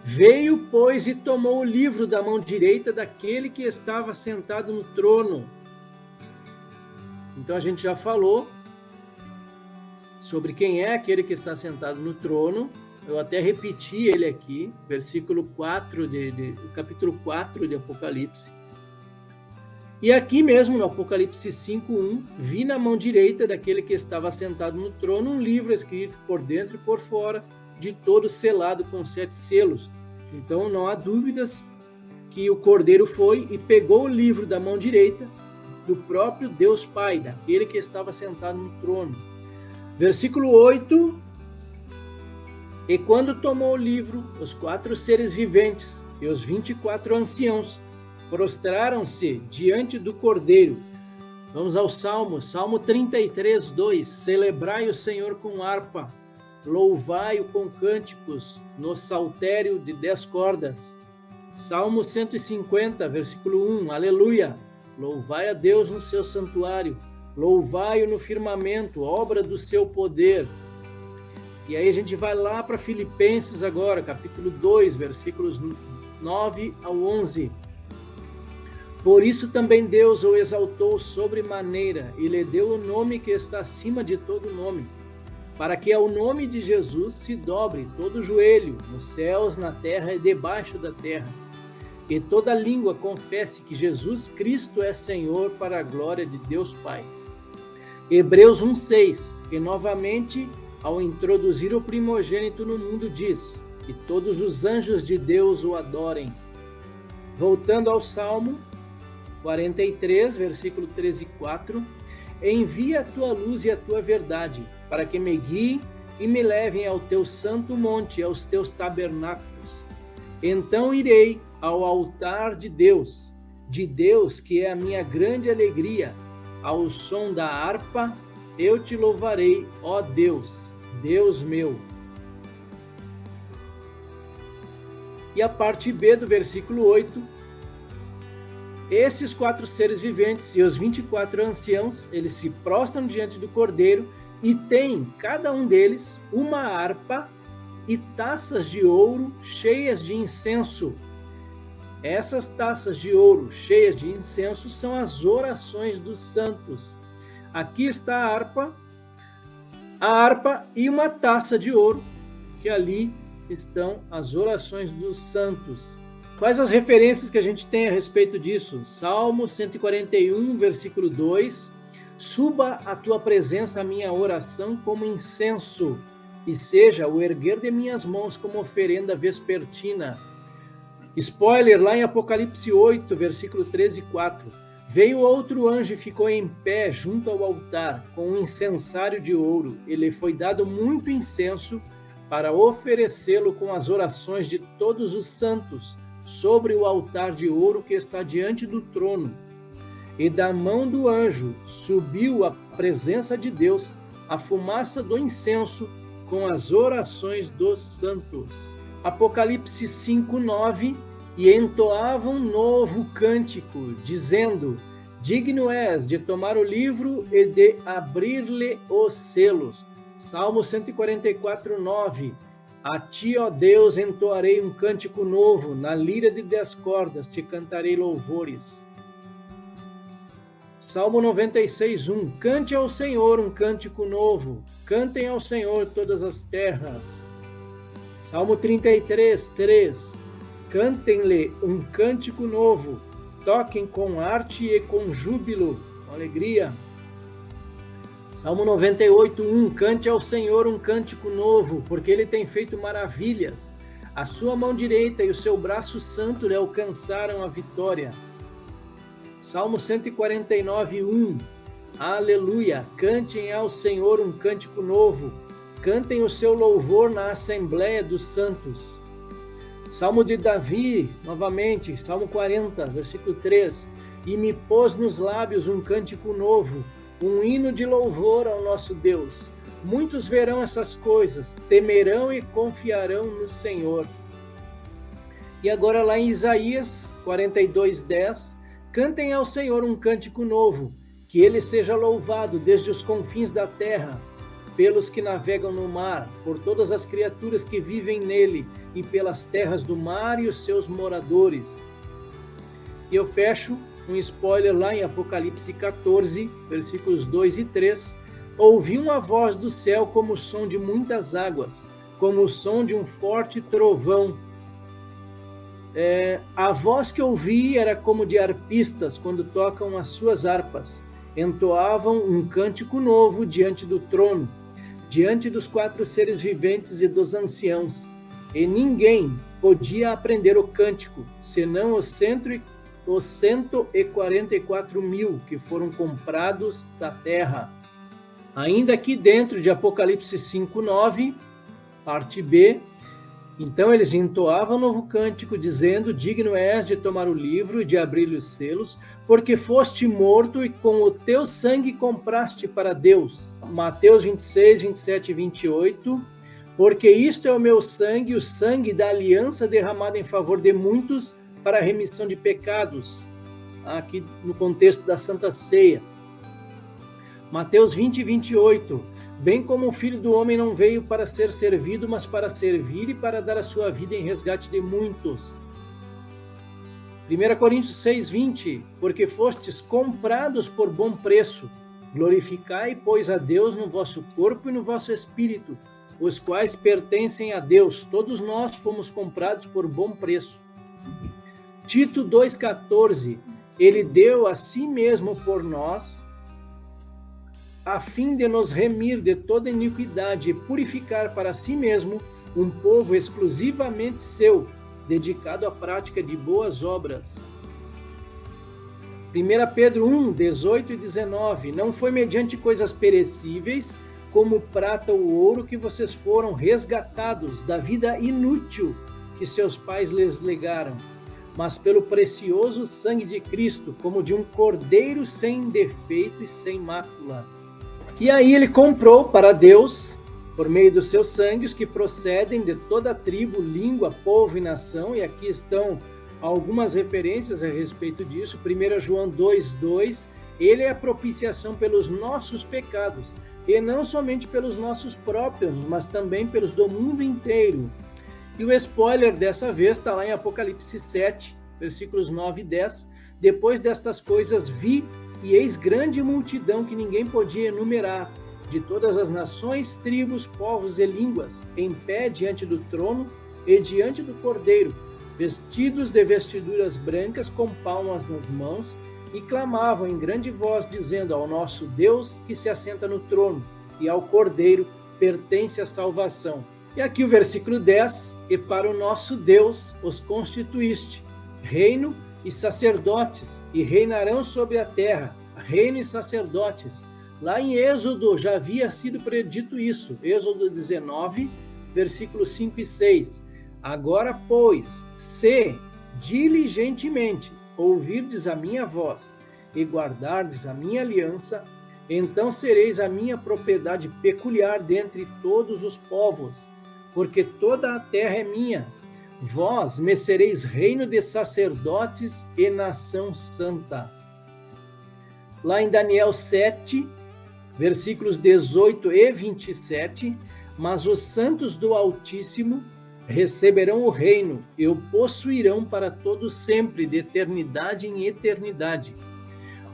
Veio, pois, e tomou o livro da mão direita daquele que estava sentado no trono. Então a gente já falou sobre quem é aquele que está sentado no trono. Eu até repeti ele aqui, versículo 4 capítulo 4 de Apocalipse. E aqui mesmo, no Apocalipse 5:1, vi na mão direita daquele que estava sentado no trono um livro escrito por dentro e por fora, de todo selado com 7 selos. Então não há dúvidas que o Cordeiro foi e pegou o livro da mão direita do próprio Deus Pai, daquele que estava sentado no trono. Versículo 8: E quando tomou o livro, os 4 seres viventes e os 24 anciãos prostraram-se diante do Cordeiro. Vamos ao Salmo 33:2. Celebrai o Senhor com harpa, louvai-o com cânticos no saltério de 10 cordas. Salmo 150, versículo 1. Aleluia! Louvai a Deus no seu santuário, louvai-o no firmamento, obra do seu poder. E aí a gente vai lá para Filipenses agora, capítulo 2, versículos 9 ao 11. Por isso também Deus o exaltou sobremaneira e lhe deu o nome que está acima de todo nome, para que ao nome de Jesus se dobre todo o joelho, nos céus, na terra e debaixo da terra, e toda língua confesse que Jesus Cristo é Senhor, para a glória de Deus Pai. Hebreus 1:6, que novamente, ao introduzir o primogênito no mundo, diz: e todos os anjos de Deus o adorem. Voltando ao Salmo 43, versículo 13 e 4, envia a tua luz e a tua verdade, para que me guiem e me levem ao teu santo monte, aos teus tabernáculos. Então irei ao altar de Deus que é a minha grande alegria, ao som da harpa, eu te louvarei, ó Deus, Deus meu. E a parte B do versículo 8, esses 4 seres viventes e os 24 anciãos, eles se prostram diante do Cordeiro e têm, cada um deles, uma harpa e taças de ouro cheias de incenso. Essas taças de ouro cheias de incenso são as orações dos santos. Aqui está a harpa e uma taça de ouro, que ali estão as orações dos santos. Quais as referências que a gente tem a respeito disso? Salmo 141, versículo 2. Suba à tua presença a minha oração como incenso, e seja o erguer de minhas mãos como oferenda vespertina. Spoiler, lá em Apocalipse 8, versículo 13 e 4. Veio outro anjo e ficou em pé junto ao altar, com um incensário de ouro. Ele foi dado muito incenso para oferecê-lo com as orações de todos os santos, sobre o altar de ouro que está diante do trono. E da mão do anjo subiu à presença de Deus a fumaça do incenso com as orações dos santos. Apocalipse 5:9, e entoavam um novo cântico, dizendo: digno és de tomar o livro e de abrir-lhe os selos. Salmo 144:9, a ti, ó Deus, entoarei um cântico novo, na lira de 10 cordas te cantarei louvores. Salmo 96:1, cante ao Senhor um cântico novo, cantem ao Senhor todas as terras. Salmo 33:3, cantem-lhe um cântico novo, toquem com arte e com júbilo, com alegria. Salmo 98:1, cante ao Senhor um cântico novo, porque ele tem feito maravilhas. A sua mão direita e o seu braço santo lhe alcançaram a vitória. Salmo 149:1, aleluia, cantem ao Senhor um cântico novo, cantem o seu louvor na Assembleia dos Santos. Salmo de Davi, novamente, Salmo 40, versículo 3, e me pôs nos lábios um cântico novo, um hino de louvor ao nosso Deus. Muitos verão essas coisas, temerão e confiarão no Senhor. E agora lá em Isaías 42:10, cantem ao Senhor um cântico novo, que ele seja louvado desde os confins da terra, pelos que navegam no mar, por todas as criaturas que vivem nele, e pelas terras do mar e os seus moradores. E eu fecho um spoiler lá em Apocalipse 14, versículos 2 e 3. Ouvi uma voz do céu como o som de muitas águas, como o som de um forte trovão. A voz que ouvi era como de arpistas quando tocam as suas harpas. Entoavam um cântico novo diante do trono, diante dos 4 seres viventes e dos anciãos. E ninguém podia aprender o cântico, senão os 144 mil que foram comprados da terra. Ainda aqui dentro de Apocalipse 5:9, parte B, então eles entoavam um novo cântico, dizendo: digno és de tomar o livro e de abrir os selos, porque foste morto e com o teu sangue compraste para Deus. Mateus 26, 27 e 28, porque isto é o meu sangue, o sangue da aliança derramado em favor de muitos para a remissão de pecados. Aqui no contexto da Santa Ceia. Mateus 20, 28, bem como o Filho do Homem não veio para ser servido, mas para servir e para dar a sua vida em resgate de muitos. 1 Coríntios 6, 20, porque fostes comprados por bom preço, glorificai, pois, a Deus no vosso corpo e no vosso espírito, os quais pertencem a Deus. Todos nós fomos comprados por bom preço. Tito 2,14, ele deu a si mesmo por nós, a fim de nos remir de toda iniquidade e purificar para si mesmo um povo exclusivamente seu, dedicado à prática de boas obras. 1 Pedro 1, 18 e 19, não foi mediante coisas perecíveis, como prata ou ouro, que vocês foram resgatados da vida inútil que seus pais lhes legaram, mas pelo precioso sangue de Cristo, como de um cordeiro sem defeito e sem mácula. E aí ele comprou para Deus, por meio do seu sangue, os que procedem de toda tribo, língua, povo e nação, e aqui estão algumas referências a respeito disso. 1 João 2,2, ele é a propiciação pelos nossos pecados, e não somente pelos nossos próprios, mas também pelos do mundo inteiro. E o spoiler dessa vez está lá em Apocalipse 7, versículos 9 e 10. Depois destas coisas vi, e eis grande multidão que ninguém podia enumerar, de todas as nações, tribos, povos e línguas, em pé diante do trono e diante do Cordeiro, vestidos de vestiduras brancas, com palmas nas mãos, e clamavam em grande voz, dizendo: ao nosso Deus que se assenta no trono, e ao Cordeiro pertence a salvação. E aqui o versículo 10, e para o nosso Deus os constituíste, reino e sacerdotes, e reinarão sobre a terra, reino e sacerdotes. Lá em Êxodo já havia sido predito isso, Êxodo 19, versículos 5 e 6. Agora, pois, se diligentemente ouvirdes a minha voz e guardardes a minha aliança, então sereis a minha propriedade peculiar dentre todos os povos, porque toda a terra é minha. Vós me sereis reino de sacerdotes e nação santa. Lá em Daniel 7, versículos 18 e 27, mas os santos do Altíssimo receberão o reino e o possuirão para todo sempre, de eternidade em eternidade.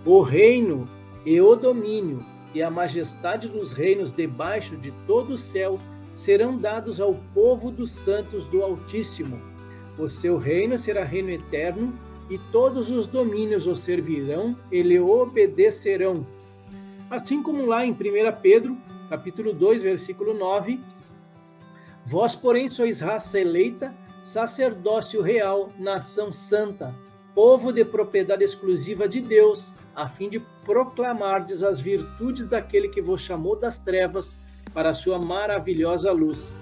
O reino e o domínio e a majestade dos reinos debaixo de todo o céu serão dados ao povo dos santos do Altíssimo. O seu reino será reino eterno, e todos os domínios o servirão e lhe obedecerão. Assim como lá em 1 Pedro, capítulo 2, versículo 9, vós, porém, sois raça eleita, sacerdócio real, nação santa, povo de propriedade exclusiva de Deus, a fim de proclamardes as virtudes daquele que vos chamou das trevas para a sua maravilhosa luz.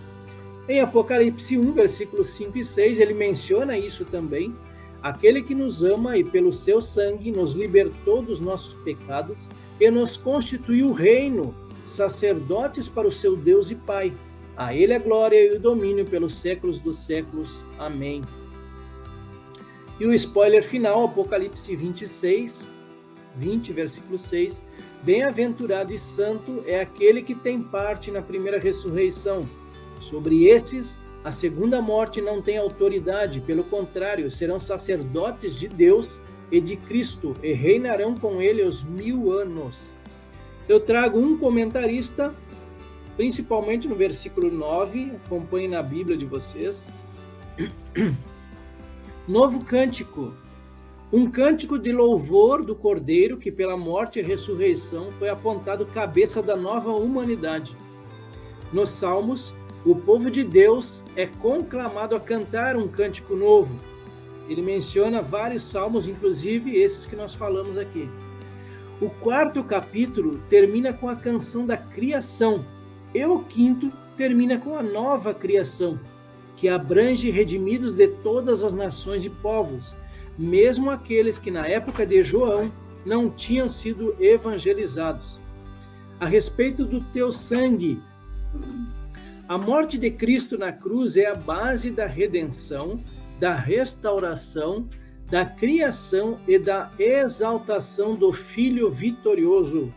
Em Apocalipse 1, versículos 5 e 6, ele menciona isso também. Aquele que nos ama e pelo seu sangue nos libertou dos nossos pecados e nos constituiu reino, sacerdotes para o seu Deus e Pai. A ele a glória e o domínio pelos séculos dos séculos. Amém. E o spoiler final, Apocalipse 26, 20, versículo 6. Bem-aventurado e santo é aquele que tem parte na primeira ressurreição. Sobre esses A segunda morte não tem autoridade, pelo contrário, serão sacerdotes de Deus e de Cristo e reinarão com ele os 1000 anos. Eu trago um comentarista, principalmente no versículo 9, acompanhe na Bíblia de vocês. Novo cântico. Um cântico de louvor do Cordeiro que pela morte e ressurreição foi apontado cabeça da nova humanidade. Nos Salmos, o povo de Deus é conclamado a cantar um cântico novo. Ele menciona vários salmos, inclusive esses que nós falamos aqui. O 4º capítulo termina com a canção da criação, e o 5º termina com a nova criação, que abrange redimidos de todas as nações e povos, mesmo aqueles que na época de João não tinham sido evangelizados. A respeito do teu sangue, a morte de Cristo na cruz é a base da redenção, da restauração, da criação e da exaltação do Filho vitorioso.